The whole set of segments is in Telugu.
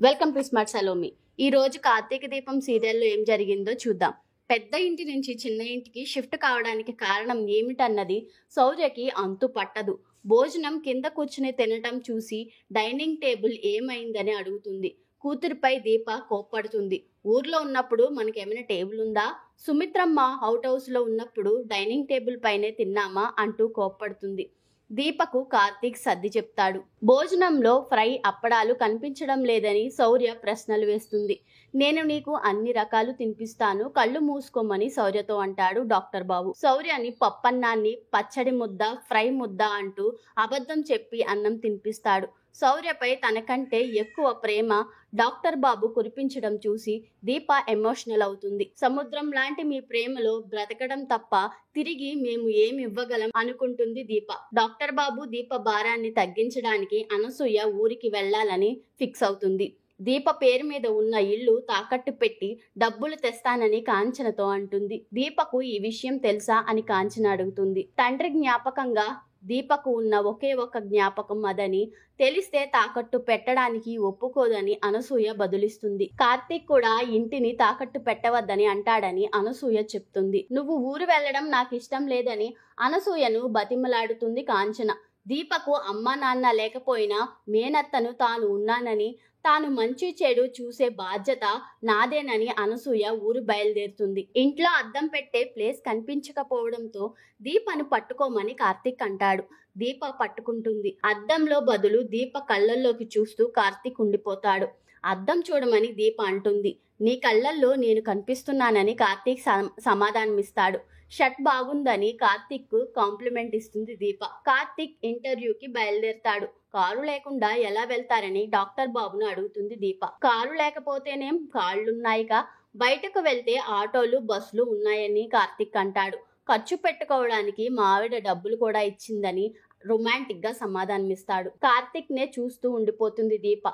Welcome to smart Salomi. ఈ రోజు కార్తీక దీపం సీరియల్లో ఏం జరిగిందో చూద్దాం. పెద్ద ఇంటి నుంచి చిన్న ఇంటికి షిఫ్ట్ కావడానికి కారణం ఏమిటన్నది శౌర్యకి అంతు పట్టదు. భోజనం కింద కూర్చుని తినటం చూసి డైనింగ్ టేబుల్ ఏమైందని అడుగుతుంది. కూతురిపై దీప కోప్పడుతుంది. ఊర్లో ఉన్నప్పుడు మనకేమైనా టేబుల్ ఉందా? సుమిత్రమ్మ అవుట్ హౌస్లో ఉన్నప్పుడు డైనింగ్ టేబుల్ పైనే తిన్నామా అంటూ కోప్పడుతుంది. దీపకు కార్తీక్ సర్ది చెప్తాడు. భోజనంలో ఫ్రై అప్పడాలు కనిపించడం లేదని శౌర్య ప్రశ్నలు వేస్తుంది. నేను నీకు అన్ని రకాలు తినిపిస్తాను, కళ్ళు మూసుకోమని శౌర్యతో అంటాడు డాక్టర్ బాబు. శౌర్యని పప్పన్నాన్ని పచ్చడి ముద్ద ఫ్రై ముద్ద అంటూ అబద్ధం చెప్పి అన్నం తినిపిస్తాడు. శౌర్యపై తనకంటే ఎక్కువ ప్రేమ డాక్టర్ బాబు కురిపించడం చూసి దీప ఎమోషనల్ అవుతుంది. సముద్రం లాంటి మీ ప్రేమలో బ్రతకడం తప్ప తిరిగి మేము ఏమి ఇవ్వగలం అనుకుంటుంది దీప. డాక్టర్ బాబు దీప భారాన్ని తగ్గించడానికి అనసూయ ఊరికి వెళ్లాలని ఫిక్స్ అవుతుంది. దీప పేరు మీద ఉన్న ఇల్లు తాకట్టు పెట్టి డబ్బులు తెస్తానని కాంచనతో అంటుంది. దీపకు ఈ విషయం తెలుసా అని కాంచన అడుగుతుంది. తండ్రి జ్ఞాపకంగా దీపకు ఉన్న ఒకే ఒక జ్ఞాపకం అదని తెలిస్తే తాకట్టు పెట్టడానికి ఒప్పుకోదని అనసూయ బదులిస్తుంది. కార్తీక్ కూడా ఇంటిని తాకట్టు పెట్టవద్దని అంటాడని అనసూయ చెప్తుంది. నువ్వు ఊరు వెళ్ళడం నాకు ఇష్టం లేదని అనసూయను బతిమలాడుతుంది కాంచన. దీపకు అమ్మా నాన్న లేకపోయినా మేనత్తను తాను ఉన్నానని, తాను మంచి చెడు చూసే బాధ్యత నాదేనని అనసూయ ఊరు బయలుదేరుతుంది. ఇంట్లో అద్దం పెట్టే ప్లేస్ కనిపించకపోవడంతో దీపను పట్టుకోమని కార్తీక్ అంటాడు. దీప పట్టుకుంటుంది. అద్దంలో బదులు దీప కళ్ళల్లోకి చూస్తూ కార్తీక్ ఉండిపోతాడు. అద్దం చూడమని దీప అంటుంది. నీ కళ్ళల్లో నేను కనిపిస్తున్నానని కార్తీక్ సమాధానమిస్తాడు. షర్ట్ బాగుందని కార్తీక్ కాంప్లిమెంట్ ఇస్తుంది దీప. కార్తీక్ ఇంటర్వ్యూకి బయలుదేరతాడు. కారు లేకుండా ఎలా వెళ్తారని డాక్టర్ బాబును అడుగుతుంది దీప. కారు లేకపోతేనేం, కాళ్ళున్నాయిగా, బయటకు వెళ్తే ఆటోలు బస్సులు ఉన్నాయని కార్తీక్ అంటాడు. ఖర్చు పెట్టుకోవడానికి మా ఆవిడ డబ్బులు కూడా ఇచ్చిందని రొమాంటిక్ గా సమాధానమిస్తాడు. కార్తీక్ నే చూస్తూ ఉండిపోతుంది దీప.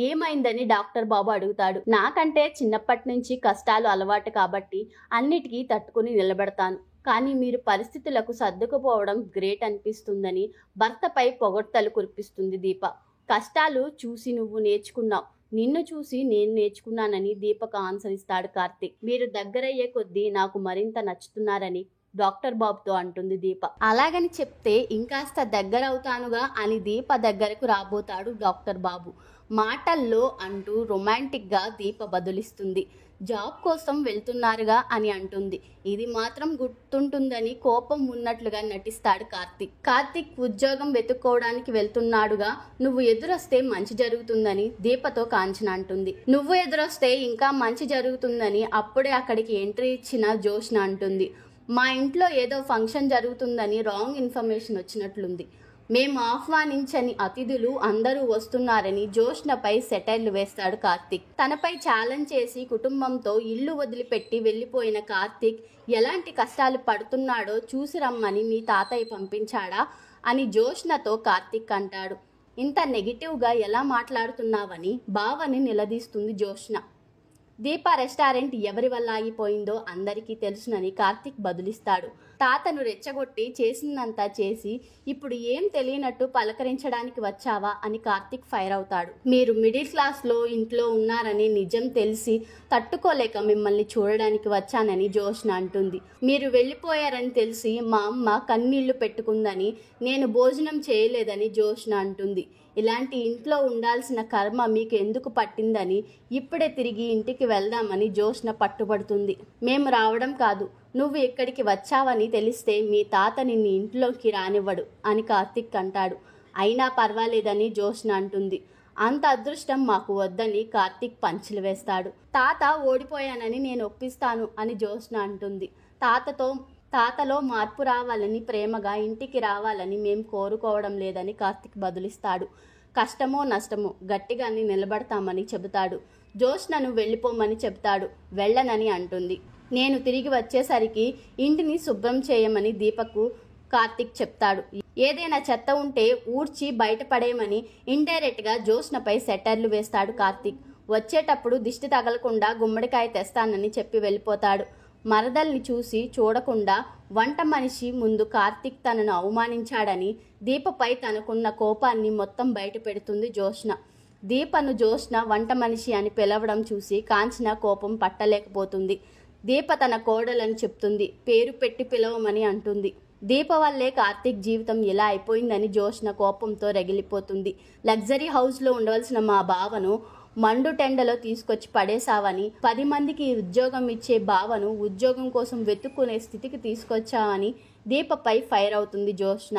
ఏమైందని డాక్టర్ బాబు అడుగుతాడు. నాకంటే చిన్నప్పటి నుంచి కష్టాలు అలవాటు కాబట్టి అన్నిటికీ తట్టుకుని నిలబెడతాను, కానీ మీరు పరిస్థితులకు సర్దుకుపోవడం గ్రేట్ అనిపిస్తుందని భర్తపై పొగడ్తలు కురిపిస్తుంది దీప. కష్టాలు చూసి నువ్వు నేర్చుకున్నావు, నిన్ను చూసి నేను నేర్చుకున్నానని దీపకు ఆన్సర్ ఇస్తాడు కార్తీక్. మీరు దగ్గరయ్యే కొద్దీ నాకు మరింత నచ్చుతున్నారని డాక్టర్ బాబుతో అంటుంది దీప. అలాగని చెప్తే ఇంకాస్త దగ్గరవుతానుగా అని దీప దగ్గరకు రాబోతాడు డాక్టర్ బాబు. మాటల్లో అంటూ రొమాంటిక్ గా దీప బదులిస్తుంది. జాబ్ కోసం వెళ్తున్నారుగా అని అంటుంది. ఇది మాత్రం గుర్తుంటుందని కోపం ఉన్నట్లుగా నటిస్తాడు కార్తీక్. కార్తీక్ ఉద్యోగం వెతుక్కోవడానికి వెళ్తున్నాడుగా, నువ్వు ఎదురొస్తే మంచి జరుగుతుందని దీపతో కాంచన అంటుంది. నువ్వు ఎదురొస్తే ఇంకా మంచి జరుగుతుందని అప్పుడే అక్కడికి ఎంట్రీ ఇచ్చిన జోష్న అంటుంది. మా ఇంట్లో ఏదో ఫంక్షన్ జరుగుతుందని రాంగ్ ఇన్ఫర్మేషన్ వచ్చినట్లుంది. మేము ఆహ్వానించని అతిథులు అందరూ వస్తున్నారని జోష్నపై సెటైర్లు వేస్తాడు కార్తీక్. తనపై ఛాలెంజ్ చేసి కుటుంబంతో ఇల్లు వదిలిపెట్టి వెళ్ళిపోయిన కార్తీక్ ఎలాంటి కష్టాలు పడుతున్నాడో చూసి రమ్మని మీ తాతయ్య పంపించాడా అని జోష్నతో కార్తీక్ అంటాడు. ఇంత నెగిటివ్గా ఎలా మాట్లాడుతున్నావని బావని నిలదీస్తుంది జోష్న. దీప రెస్టారెంట్ ఎవరి వల్ల ఆగిపోయిందో అందరికీ తెలుసునని కార్తీక్ బదులిస్తాడు. తాతను రెచ్చగొట్టి చేసిందంతా చేసి ఇప్పుడు ఏం తెలియనట్టు పలకరించడానికి వచ్చావా అని కార్తీక్ ఫైర్ అవుతాడు. మీరు మిడిల్ క్లాస్లో ఇంట్లో ఉన్నారని నిజం తెలిసి తట్టుకోలేక మిమ్మల్ని చూడడానికి వచ్చానని జోష్న అంటుంది. మీరు వెళ్ళిపోయారని తెలిసి మా అమ్మ కన్నీళ్లు పెట్టుకుందని, నేను భోజనం చేయలేదని జోష్న అంటుంది. ఇలాంటి ఇంట్లో ఉండాల్సిన కర్మ మీకు ఎందుకు పట్టిందని ఇప్పుడే తిరిగి ఇంటికి వెళ్దామని జోష్న పట్టుబడుతుంది. మేము రావడం కాదు, నువ్వు ఇక్కడికి వచ్చావని తెలిస్తే మీ తాత నిన్ను ఇంట్లోకి రానివ్వడు అని కార్తీక్ అంటాడు. అయినా పర్వాలేదని జోష్న అంటుంది. అంత అదృష్టం మాకు వద్దని కార్తీక్ పంచులు వేస్తాడు. తాత ఓడిపోయానని నేను ఒప్పిస్తాను అని జోష్న అంటుంది. తాతలో మార్పు రావాలని, ప్రేమగా ఇంటికి రావాలని మేము కోరుకోవడం లేదని కార్తీక్ బదులిస్తాడు. కష్టమో నష్టమో గట్టిగాని నిలబడతామని చెబుతాడు. జోష్నను వెళ్ళిపోమని చెబుతాడు. వెళ్ళనని అంటుంది. నేను తిరిగి వచ్చేసరికి ఇంటిని శుభ్రం చేయమని దీపకు కార్తీక్ చెప్తాడు. ఏదైనా చెత్త ఉంటే ఊడ్చి బయటపడేయమని ఇండైరెక్ట్గా జోష్నపై సెటర్లు వేస్తాడు కార్తీక్. వచ్చేటప్పుడు దిష్టి తగలకుండా గుమ్మడికాయ తెస్తానని చెప్పి వెళ్ళిపోతాడు. మరదల్ని చూసి చూడకుండా వంట మనిషి ముందు కార్తీక్ తనను అవమానించాడని దీపపై తనకున్న కోపాన్ని మొత్తం బయట పెడుతుంది జోష్న. దీపను జ్యోత్స్న వంట మనిషి అని పిలవడం చూసి కాంచన కోపం పట్టలేకపోతుంది. దీప తన కోడలని చెప్తుంది. పేరు పెట్టి పిలవమని అంటుంది. దీప వల్లే కార్తీక్ జీవితం ఇలా అయిపోయిందని జ్యోత్స్న కోపంతో రగిలిపోతుంది. లగ్జరీ హౌస్లో ఉండవలసిన మా బావను మండు టెండలో తీసుకొచ్చి పడేశావని, 10 మందికి ఉద్యోగం ఇచ్చే బావను ఉద్యోగం కోసం వెతుక్కునే స్థితికి తీసుకొచ్చావని దీపపై ఫైర్ అవుతుంది జ్యోత్స్న.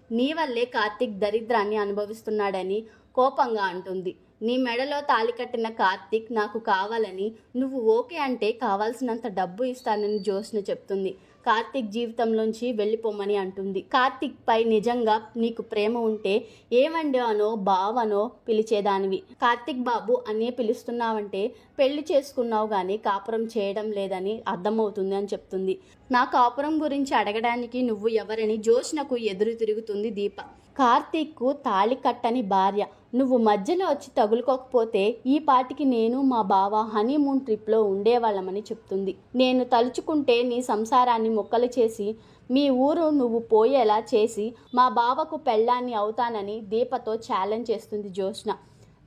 నీ వల్లే కార్తీక్ దరిద్రాన్ని అనుభవిస్తున్నాడని కోపంగా అంటుంది. నీ మెడలో తాళి కట్టిన కార్తీక్ నాకు కావాలని, నువ్వు ఓకే అంటే కావాల్సినంత డబ్బు ఇస్తానని జ్యోత్స్న చెప్తుంది. కార్తీక్ జీవితంలోంచి వెళ్ళిపోమని అంటుంది. కార్తీక్ పై నిజంగా నీకు ప్రేమ ఉంటే ఏమండి అనో బావనో పిలిచేదానివి. కార్తీక్ బాబు అనే పిలుస్తున్నావంటే పెళ్లి చేసుకున్నావు కానీ కాపురం చేయడం లేదని అర్థమవుతుంది అని చెప్తుంది. నా కాపురం గురించి అడగడానికి నువ్వు ఎవరని జ్యోత్స్నకు ఎదురు తిరుగుతుంది దీప. కార్తీక్కు తాళి కట్టని భార్య నువ్వు మధ్యలో వచ్చి తగులుకోకపోతే ఈ పాటికి నేను మా బావ హనీమూన్ ట్రిప్లో ఉండేవాళ్ళమని చెప్తుంది. నేను తలుచుకుంటే నీ సంసారాన్ని మొక్కలు చేసి మీ ఊరు నువ్వు పోయేలా చేసి మా బావకు పెళ్ళాన్ని అవుతానని దీపతో ఛాలెంజ్ చేస్తుంది జ్యోత్స్న.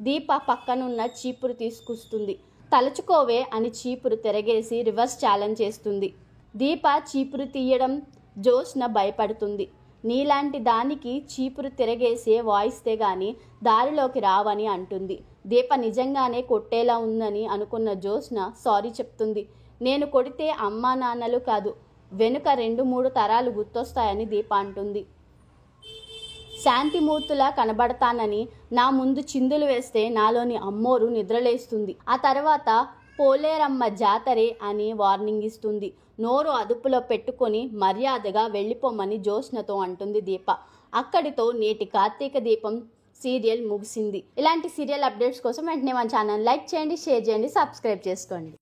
దీప పక్కనున్న చీపురు తీసుకొస్తుంది. తలుచుకోవే అని చీపురు తిరగేసి రివర్స్ ఛాలెంజ్ చేస్తుంది. దీప చీపురు తీయడం జ్యోత్స్న భయపడుతుంది. నీలాంటి దానికి చీపురు తిరగేసే వాయిస్తే గాని దారిలోకి రావని అంటుంది. దీప నిజంగానే కొట్టేలా ఉందని అనుకున్న జ్యోత్స్న సారీ చెప్తుంది. నేను కొడితే అమ్మా నాన్నలు కాదు వెనుక 2-3 తరాలు గుర్తొస్తాయని దీప అంటుంది. శాంతిమూర్తులా కనబడతానని నా ముందు చిందులు వేస్తే నాలోని అమ్మోరు నిద్రలేస్తుంది. ఆ తర్వాత పోలేరమ్మ జాతరే అని వార్నింగ్ ఇస్తుంది. నోరు అదుపులో పెట్టుకొని మర్యాదగా వెళ్ళిపోమని జ్యోత్స్నతో అంటుంది దీప. అక్కడితో నేటి కార్తీక దీపం సీరియల్ ముగిసింది. ఇలాంటి సీరియల్ అప్డేట్స్ కోసం వెంటనే మన ఛానల్ లైక్ చేయండి, షేర్ చేయండి, సబ్స్క్రైబ్ చేసుకోండి.